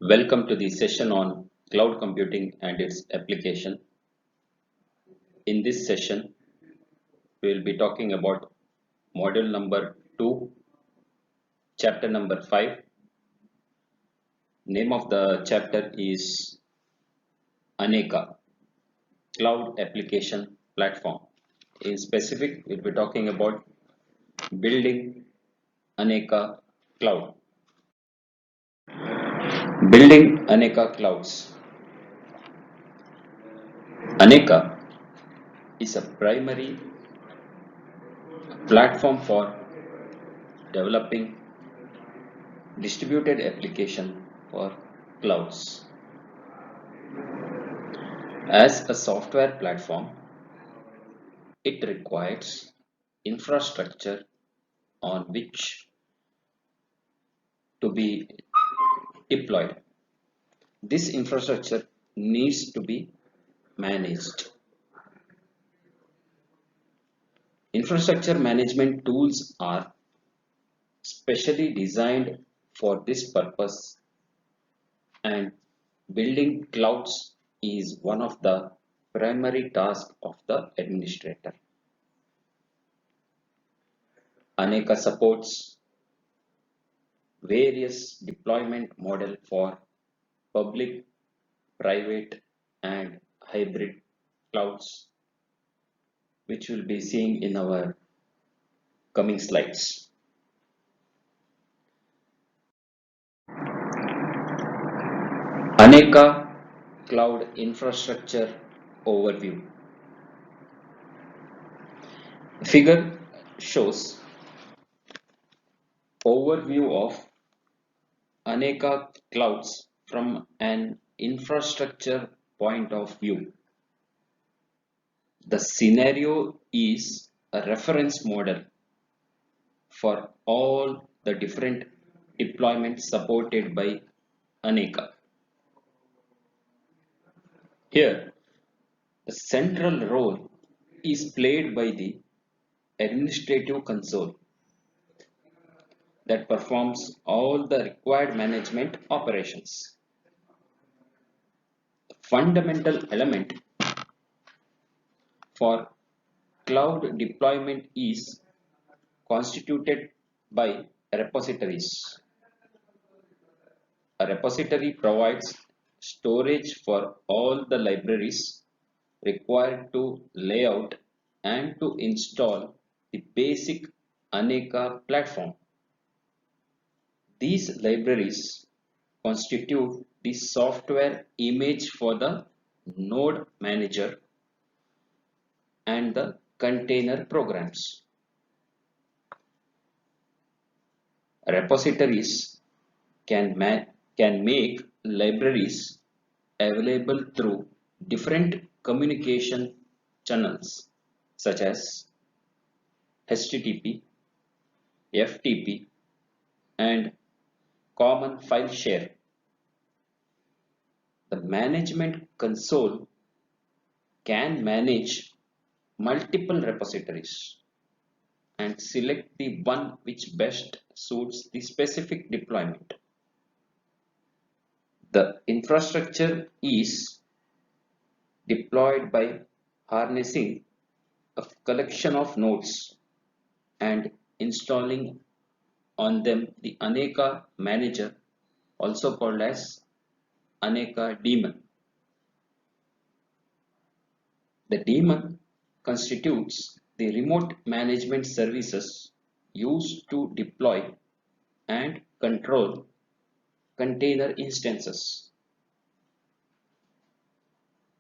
Welcome to the session on cloud computing and its application. In this session, we will be talking about module number 2, chapter number 5. Name of the chapter is Aneka, Cloud Application Platform. In specific, we'll be talking about building Aneka Cloud. Building Aneka Clouds. Aneka is a primary platform for developing distributed application for clouds. As a software platform, it requires infrastructure on which to be deployed. This infrastructure needs to be managed. Infrastructure management tools are specially designed for this purpose, and building clouds is one of the primary tasks of the administrator. Aneka supports various deployment model for public, private and hybrid clouds, which we'll be seeing in our coming slides. Aneka Cloud Infrastructure Overview. The figure shows overview of Aneka clouds from an infrastructure point of view. The scenario is a reference model for all the different deployments supported by Aneka. Here, the central role is played by the administrative console that performs all the required management operations. The fundamental element for cloud deployment is constituted by repositories. A repository provides storage for all the libraries required to lay out and to install the basic Aneka platform. These libraries constitute the software image for the node manager and the container programs. Repositories can make libraries available through different communication channels such as HTTP, FTP, and common file share. The management console can manage multiple repositories and select the one which best suits the specific deployment. The infrastructure is deployed by harnessing a collection of nodes and installing on them the Aneka manager, also called as Aneka daemon. The daemon constitutes the remote management services used to deploy and control container instances.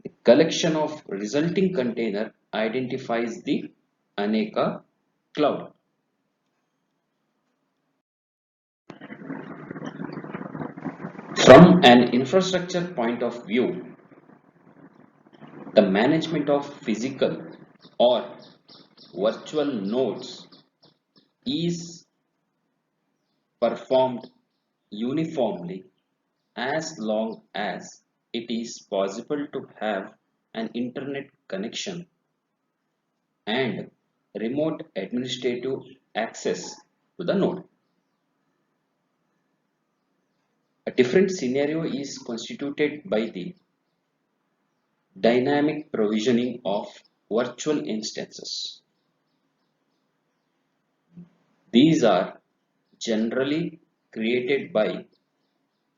The collection of resulting container identifies the Aneka cloud. From an infrastructure point of view, the management of physical or virtual nodes is performed uniformly as long as it is possible to have an internet connection and remote administrative access to the node. A different scenario is constituted by the dynamic provisioning of virtual instances. These are generally created by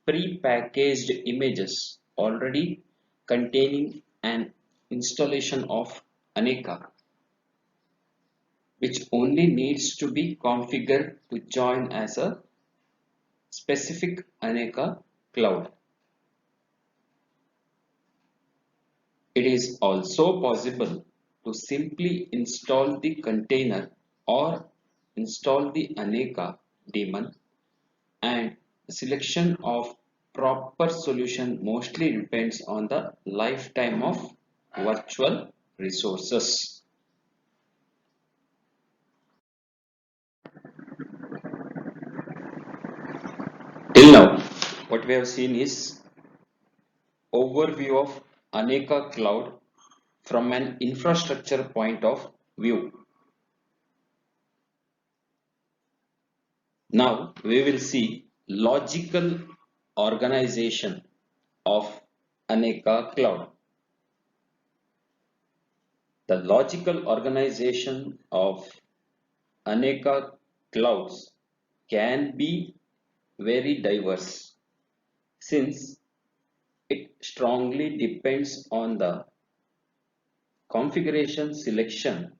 pre-packaged images already containing an installation of Aneka, which only needs to be configured to join as a specific Aneka cloud. It is also possible to simply install the container or install the Aneka daemon, and the selection of proper solution mostly depends on the lifetime of virtual resources. Till now, what we have seen is overview of Aneka Cloud from an infrastructure point of view. Now we will see logical organization of Aneka Cloud. The logical organization of Aneka clouds can be very diverse since it strongly depends on the configuration selection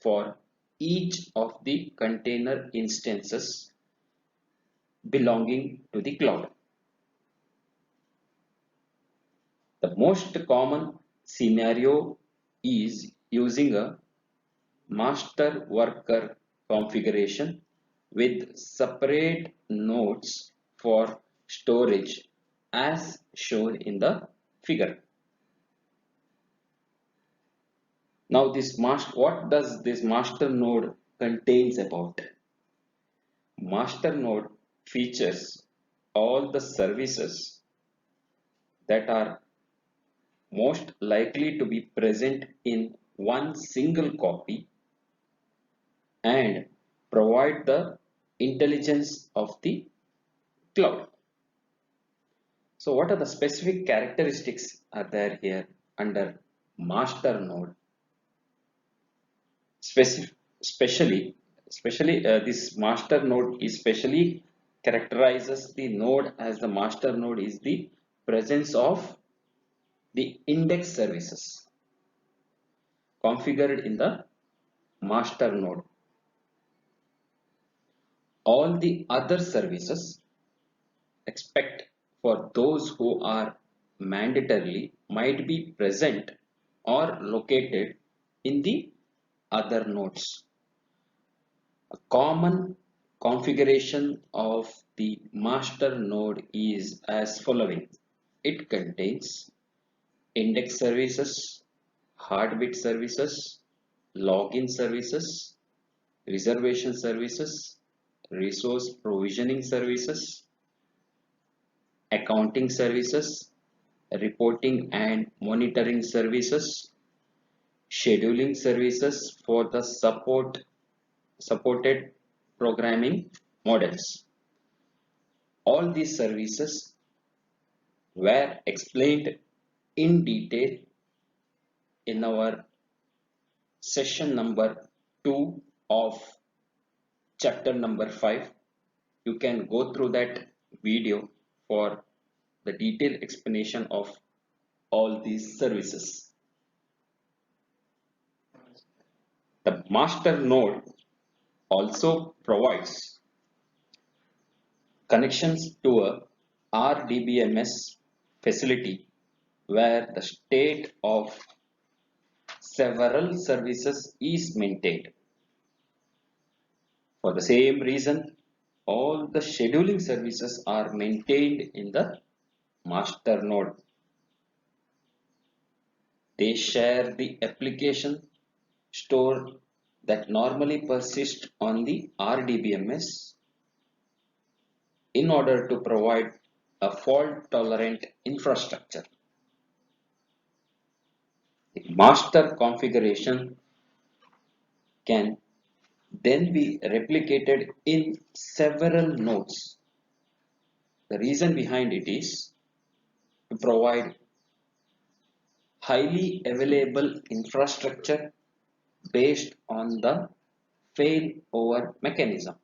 for each of the container instances belonging to the cloud. The most common scenario is using a master worker configuration with separate nodes for storage as shown in the figure. Now what does this master node contains about? Master node features all the services that are most likely to be present in one single copy and provide the intelligence of the cloud. So what are the specific characteristics are there here under master node? Especially this master node is specially characterizes the node as the master node is the presence of the index services configured in the master node. All the other services except for those who are mandatorily might be present or located in the other nodes. A common configuration of the master node is as following. It contains index services, heartbeat services, login services, reservation services, resource provisioning services, accounting services, reporting and monitoring services, scheduling services for the supported programming models. All these services were explained in detail in our session number 2 of chapter number 5. You can go through that video for the detailed explanation of all these services. The master node also provides connections to a RDBMS facility where the state of several services is maintained. For the same reason, all the scheduling services are maintained in the master node. They share the application store that normally persists on the RDBMS in order to provide a fault tolerant infrastructure. The master configuration can then be replicated in several nodes. The reason behind it is to provide highly available infrastructure based on the failover mechanism.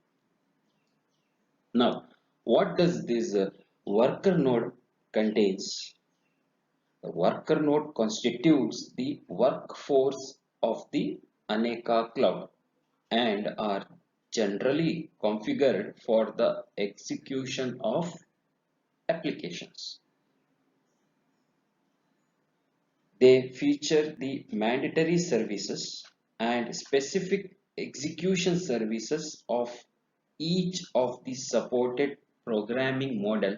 Now, what does this worker node contains? The worker node constitutes the workforce of the Aneka cloud and are generally configured for the execution of applications. They feature the mandatory services and specific execution services of each of the supported programming model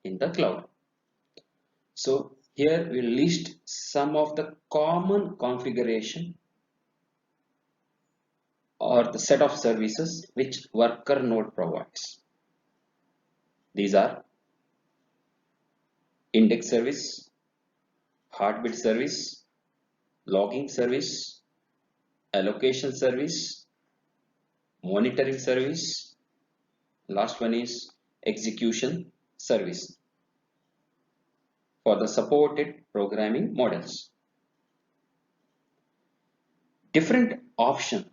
in the cloud. So here we list some of the common configuration or the set of services which worker node provides. These are index service, heartbeat service, logging service, allocation service, monitoring service, last one is execution service for the supported programming models. Different option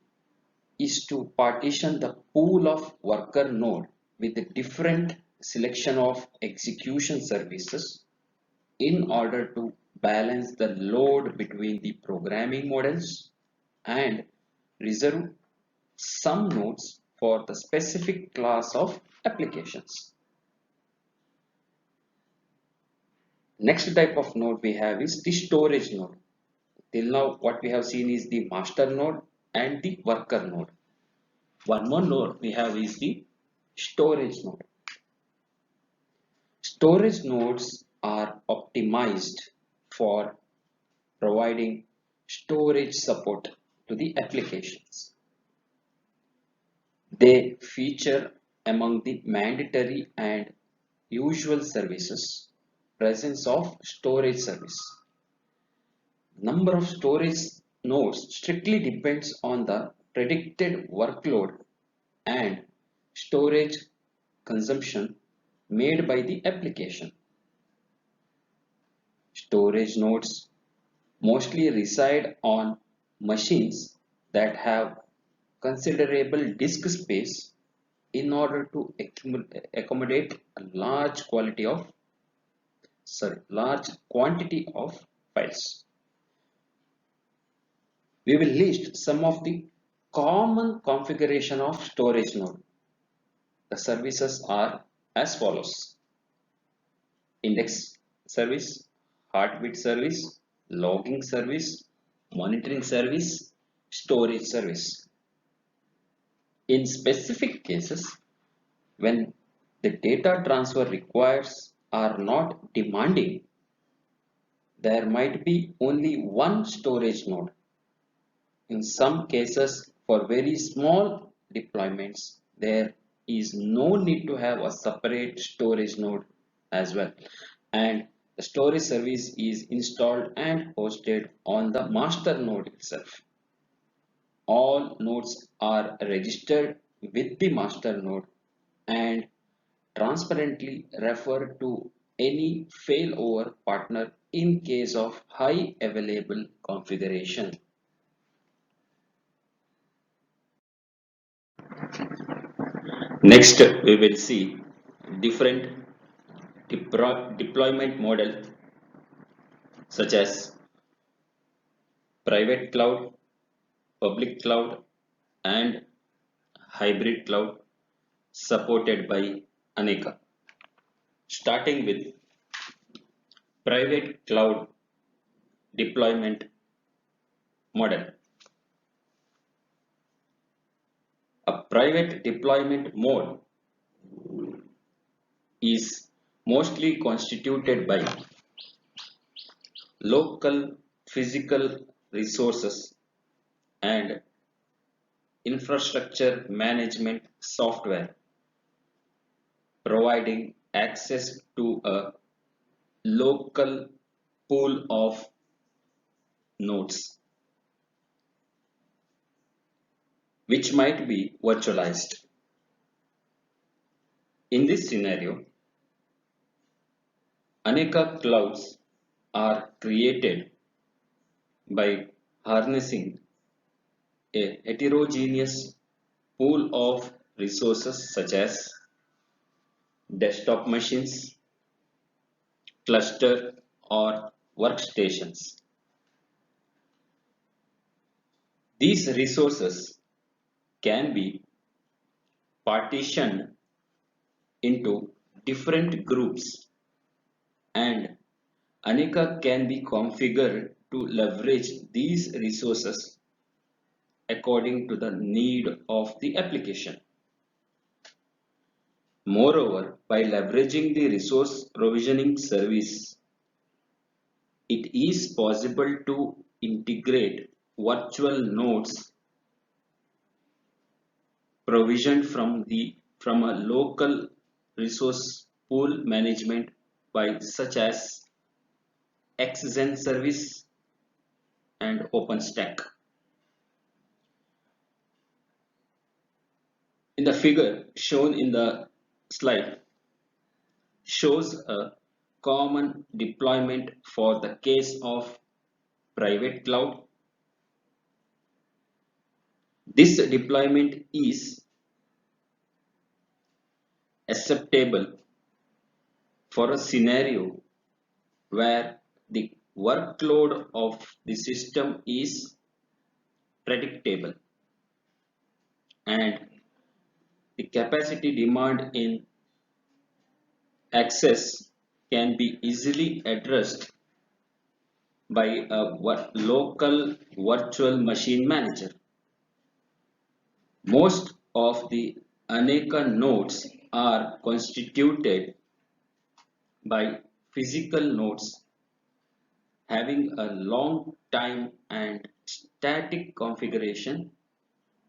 is to partition the pool of worker node with a different selection of execution services in order to balance the load between the programming models and reserve some nodes for the specific class of applications. Next type of node we have is the storage node. Till now what we have seen is the master node and the worker node. One more node we have is the storage node. Storage nodes are optimized for providing storage support to the applications. They feature among the mandatory and usual services presence of storage service. Number of storage nodes strictly depends on the predicted workload and storage consumption made by the application. Storage nodes mostly reside on machines that have considerable disk space in order to accommodate a large quantity of files. We will list some of the common configuration of storage node. The services are as follows: index service, heartbeat service, logging service, monitoring service, storage service. In specific cases, when the data transfer requires are not demanding, there might be only one storage node. In some cases, for very small deployments, there is no need to have a separate storage node as well. And the storage service is installed and hosted on the master node itself. All nodes are registered with the master node and transparently refer to any failover partner in case of high available configuration. Next, we will see different deployment model such as private cloud, public cloud, and hybrid cloud supported by Aneka. Starting with private cloud deployment model. A private deployment mode is mostly constituted by local physical resources and infrastructure management software providing access to a local pool of nodes, which might be virtualized. In this scenario, Aneka clouds are created by harnessing a heterogeneous pool of resources such as desktop machines, cluster, or workstations. These resources can be partitioned into different groups, and Aneka can be configured to leverage these resources according to the need of the application. Moreover, by leveraging the resource provisioning service, it is possible to integrate virtual nodes provisioned from a local resource pool management by such as XZen service and OpenStack. In the figure shown in the slide shows a common deployment for the case of private cloud. This deployment is acceptable for a scenario where the workload of the system is predictable and the capacity demand in access can be easily addressed by a local virtual machine manager. Most of the Aneka nodes are constituted by physical nodes having a long time and static configuration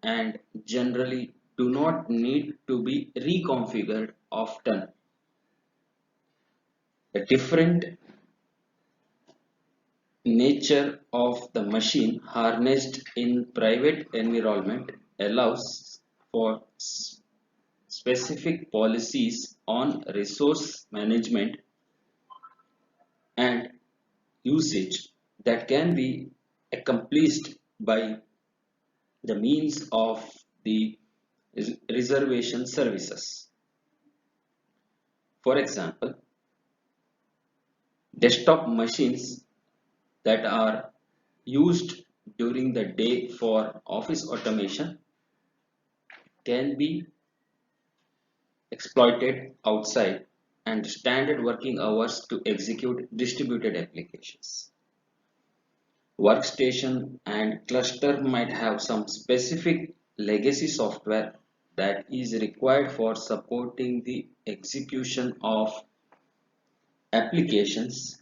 and generally do not need to be reconfigured often. The different nature of the machine harnessed in private environment allows for specific policies on resource management and usage that can be accomplished by the means of the reservation services. For example, desktop machines that are used during the day for office automation can be exploited outside and standard working hours to execute distributed applications. Workstation and cluster might have some specific legacy software that is required for supporting the execution of applications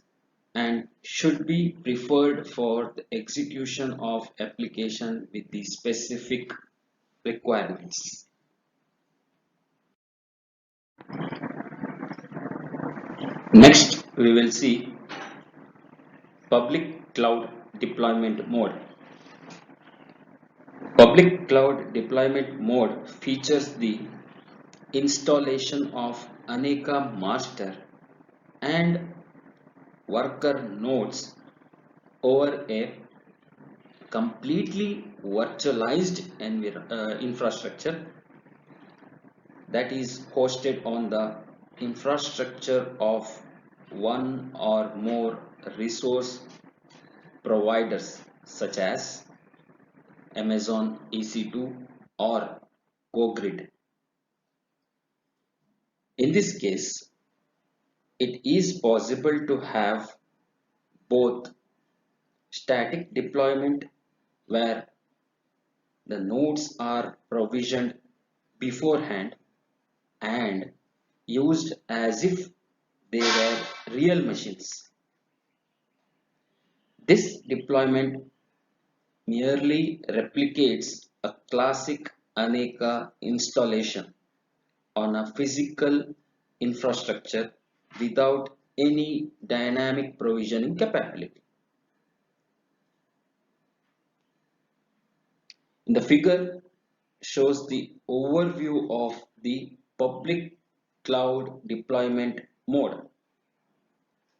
and should be preferred for the execution of application with the specific requirements. Next, we will see public cloud deployment mode. Public cloud deployment mode features the installation of Aneka master and worker nodes over a completely virtualized infrastructure that is hosted on the infrastructure of one or more resource providers such as Amazon EC2 or GoGrid. In this case, it is possible to have both static deployment where the nodes are provisioned beforehand and used as if they were real machines. This deployment merely replicates a classic Aneka installation on a physical infrastructure without any dynamic provisioning capability. In the figure shows the overview of the public cloud deployment mode.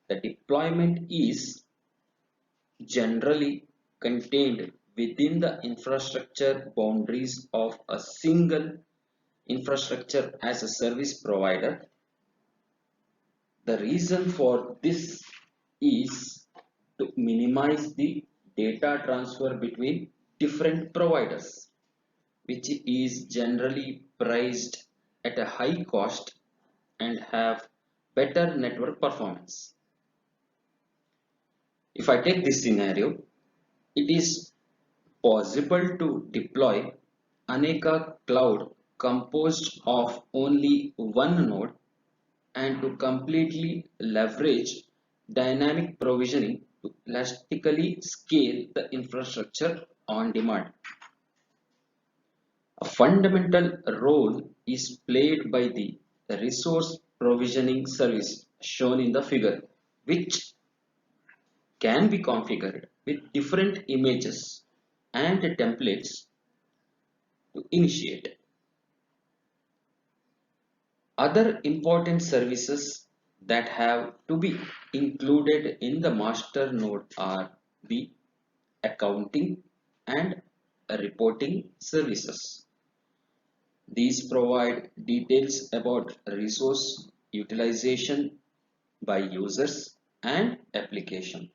The deployment is generally contained within the infrastructure boundaries of a single infrastructure as a service provider. The reason for this is to minimize the data transfer between different providers, which is generally priced at a high cost and have better network performance. If I take this scenario, it is possible to deploy Aneka Cloud composed of only one node and to completely leverage dynamic provisioning to elastically scale the infrastructure on demand. A fundamental role is played by the resource provisioning service shown in the figure, which can be configured with different images and templates to initiate. Other important services that have to be included in the master node are the accounting and reporting services. These provide details about resource utilization by users and application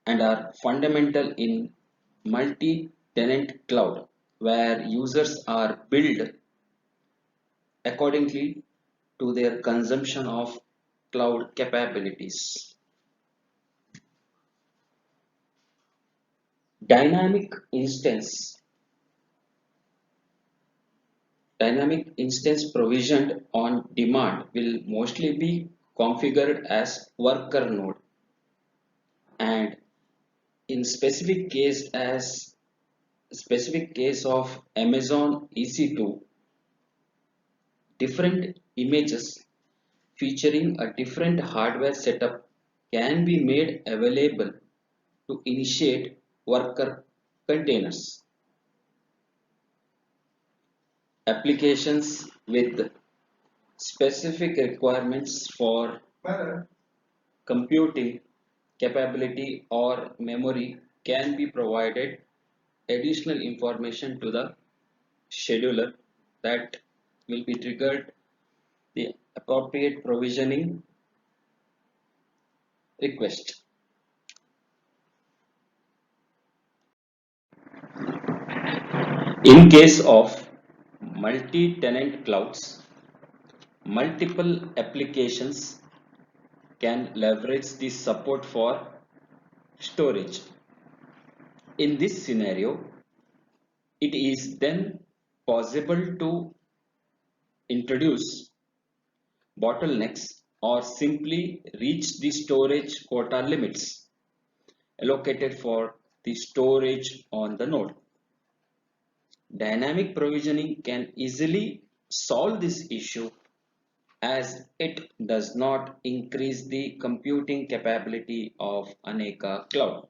and are fundamental in multi-tenant cloud where users are billed accordingly to their consumption of cloud capabilities. Dynamic instance Dynamic instance provisioned on demand will mostly be configured as worker node and in specific case of Amazon EC2, different images featuring a different hardware setup can be made available to initiate worker containers. Applications with specific requirements for computing capability or memory can be provided additional information to the scheduler that will be triggered the appropriate provisioning request. In case of multi-tenant clouds, multiple applications can leverage the support for storage. In this scenario, it is then possible to introduce bottlenecks or simply reach the storage quota limits allocated for the storage on the node. Dynamic provisioning can easily solve this issue as it does not increase the computing capability of Aneka Cloud.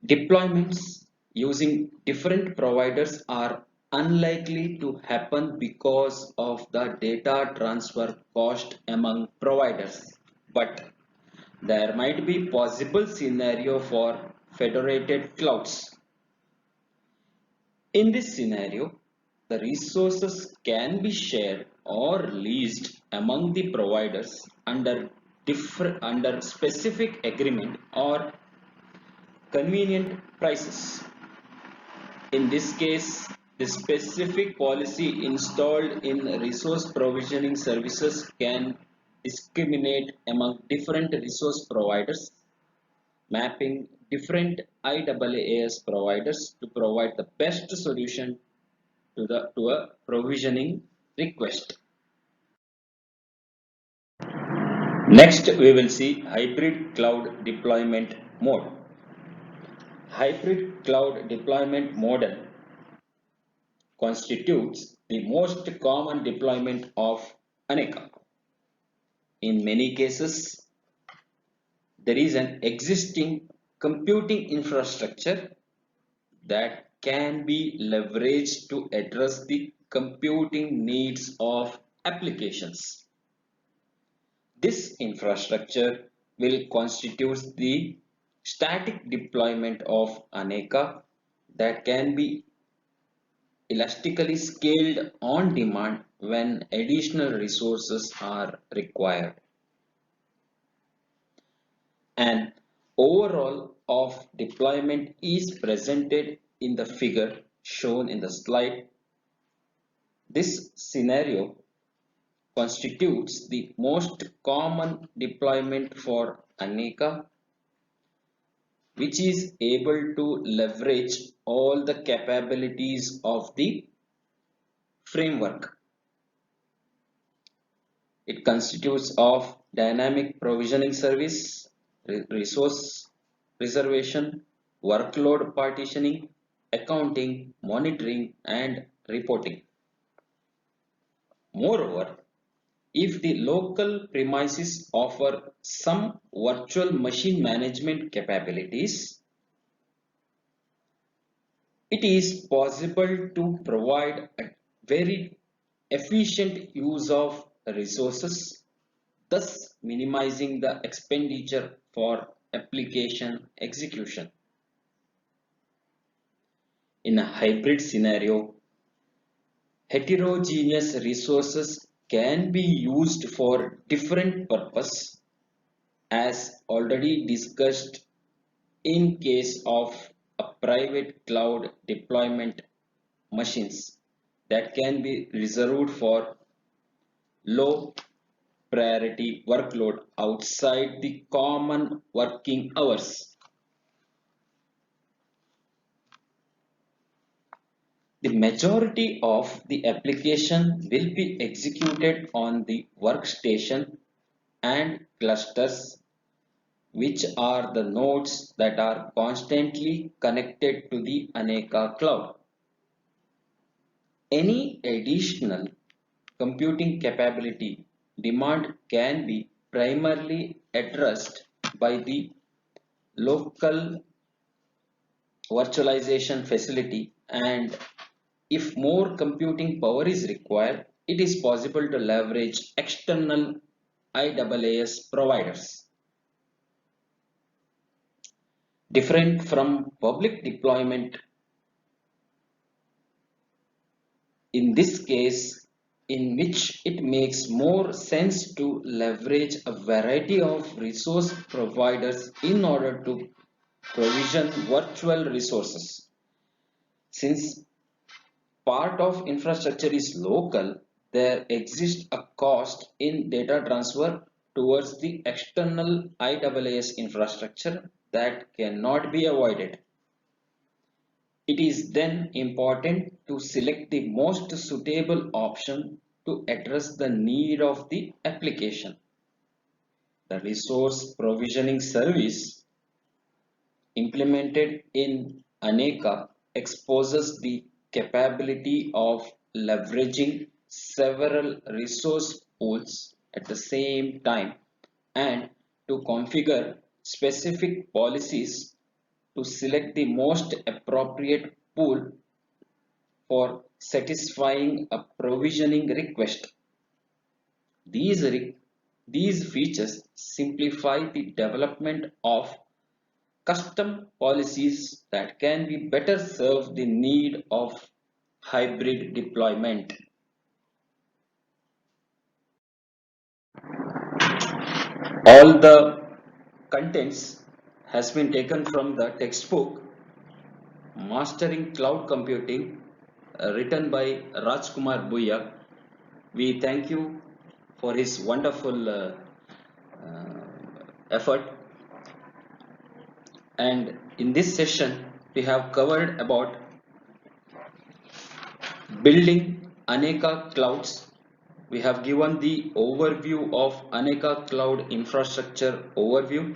Deployments using different providers are unlikely to happen because of the data transfer cost among providers, but there might be possible scenario for federated clouds. In this scenario, the resources can be shared or leased among the providers under specific agreement or convenient prices. In this case, the specific policy installed in resource provisioning services can discriminate among different resource providers, mapping different IaaS providers to provide the best solution to a provisioning request. Next, we will see hybrid cloud deployment mode. Hybrid cloud deployment model constitutes the most common deployment of Aneka. In many cases, there is an existing computing infrastructure that can be leveraged to address the computing needs of applications. This infrastructure will constitute the static deployment of Aneka that can be elastically scaled on demand when additional resources are required. An overall of deployment is presented in the figure shown in the slide. This scenario constitutes the most common deployment for Aneka, which is able to leverage all the capabilities of the framework. It constitutes of dynamic provisioning service, resource reservation, workload partitioning, accounting, monitoring, and reporting. Moreover, if the local premises offer some virtual machine management capabilities, it is possible to provide a very efficient use of resources, thus minimizing the expenditure for application execution. In a hybrid scenario, heterogeneous resources can be used for different purposes as already discussed in case of a private cloud deployment machines that can be reserved for low priority workload outside the common working hours. The majority of the application will be executed on the workstation and clusters, which are the nodes that are constantly connected to the Aneka cloud. Any additional computing capability demand can be primarily addressed by the local virtualization facility, and if more computing power is required, it is possible to leverage external IaaS providers. Different from public deployment, in this case, in which it makes more sense to leverage a variety of resource providers in order to provision virtual resources. Since part of infrastructure is local, there exists a cost in data transfer towards the external IaaS infrastructure that cannot be avoided. It is then important to select the most suitable option to address the need of the application. The resource provisioning service implemented in Aneka exposes the capability of leveraging several resource pools at the same time and to configure specific policies to select the most appropriate pool for satisfying a provisioning request. These, these features simplify the development of custom policies that can be better serve the need of hybrid deployment. All the contents has been taken from the textbook Mastering Cloud Computing written by Rajkumar Bhuya. We thank you for his wonderful effort, and in this session we have covered about building Aneka clouds. We have given the overview of Aneka cloud infrastructure overview.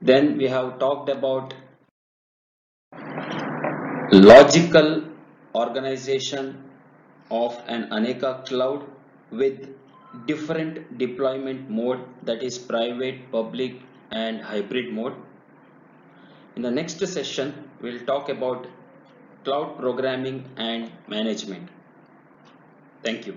Then we have talked about logical organization of an Aneka cloud with different deployment mode, that is private, public and hybrid mode. In the next session, we'll talk about cloud programming and management. Thank you.